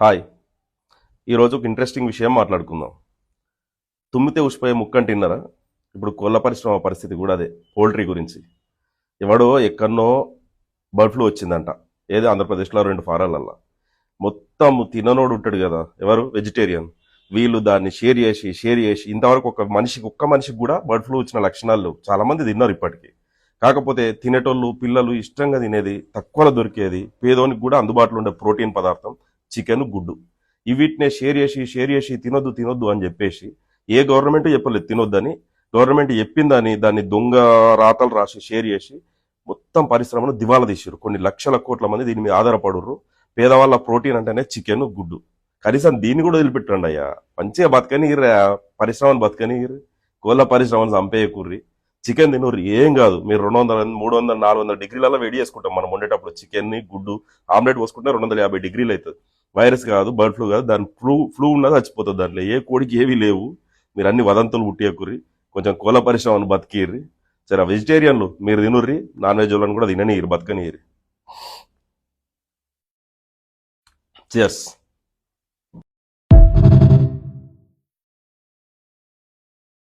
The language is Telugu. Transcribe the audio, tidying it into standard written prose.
హాయ్. ఈరోజు ఒక ఇంట్రెస్టింగ్ విషయం మాట్లాడుకుందాం. తుమ్మితే ఉసిపోయే ముక్కంటే విన్నారా? ఇప్పుడు కోళ్ళ పరిశ్రమ పరిస్థితి కూడా అదే. పౌల్ట్రీ గురించి ఎవడో ఎక్కడనో బర్డ్ ఫ్లూ వచ్చిందంట. ఏదో ఆంధ్రప్రదేశ్లో 2 ఫారాలల్లా. మొత్తం తిననోడు ఉంటాడు కదా, ఎవరు వెజిటేరియన్, వీళ్ళు దాన్ని షేర్ చేసి ఇంతవరకు ఒక్క మనిషికి కూడా బర్డ్ ఫ్లూ వచ్చిన లక్షణాలు లేవు. చాలా మంది తిన్నారు ఇప్పటికీ. కాకపోతే తినేటోళ్ళు పిల్లలు ఇష్టంగా తినేది, తక్కువలో దొరికేది, పేదోనికి కూడా అందుబాటులో ఉండే ప్రోటీన్ పదార్థం చికెన్, గుడ్డు. వీటినే షేర్ చేసి తినొద్దు అని చెప్పేసి ఏ గవర్నమెంట్ చెప్పలేదు తినొద్దని. గవర్నమెంట్ చెప్పిందని దాన్ని దొంగ రాతలు రాసి షేర్ చేసి మొత్తం పరిశ్రమను దివాలా తీసారు. కొన్ని లక్షల కోట్ల మంది దీని మీద ఆధారపడుర్రు. పేదవాళ్ళ ప్రోటీన్ అంటేనే చికెన్, గుడ్డు. కనీసం దీన్ని కూడా వదిలిపెట్టండి అయ్యా. మంచిగా బతకనిర్రా, పరిశ్రమను బతకనిర్రి. కోళ్ళ పరిశ్రమను చంపేయకుర్రి. చికెన్ తినుర్రి, ఏం కాదు. మీరు 200, 300, 400 డిగ్రీలలో వేడి చేసుకుంటాం మనం వండేటప్పుడు. చికెన్ని, గుడ్డు ఆమ్లెట్ పోసుకుంటే 250 డిగ్రీలు అవుతుంది. వైరస్ కాదు, బర్డ్ ఫ్లూ కాదు, దాని ఫ్లూ ఉన్నది చచ్చిపోతుంది. దాంట్లో ఏ కోడికి ఏవి లేవు. మీరు అన్ని వదంతులు పుట్టియకుర్రి. కొంచెం కోళ్ళ పరిశ్రమను బతికిర్రి. సరే, వెజిటేరియన్లు మీరు తినుర్రి, నాన్ వెజ్ వాళ్ళని కూడా తిననీరు, బతకనీరు. Cheers.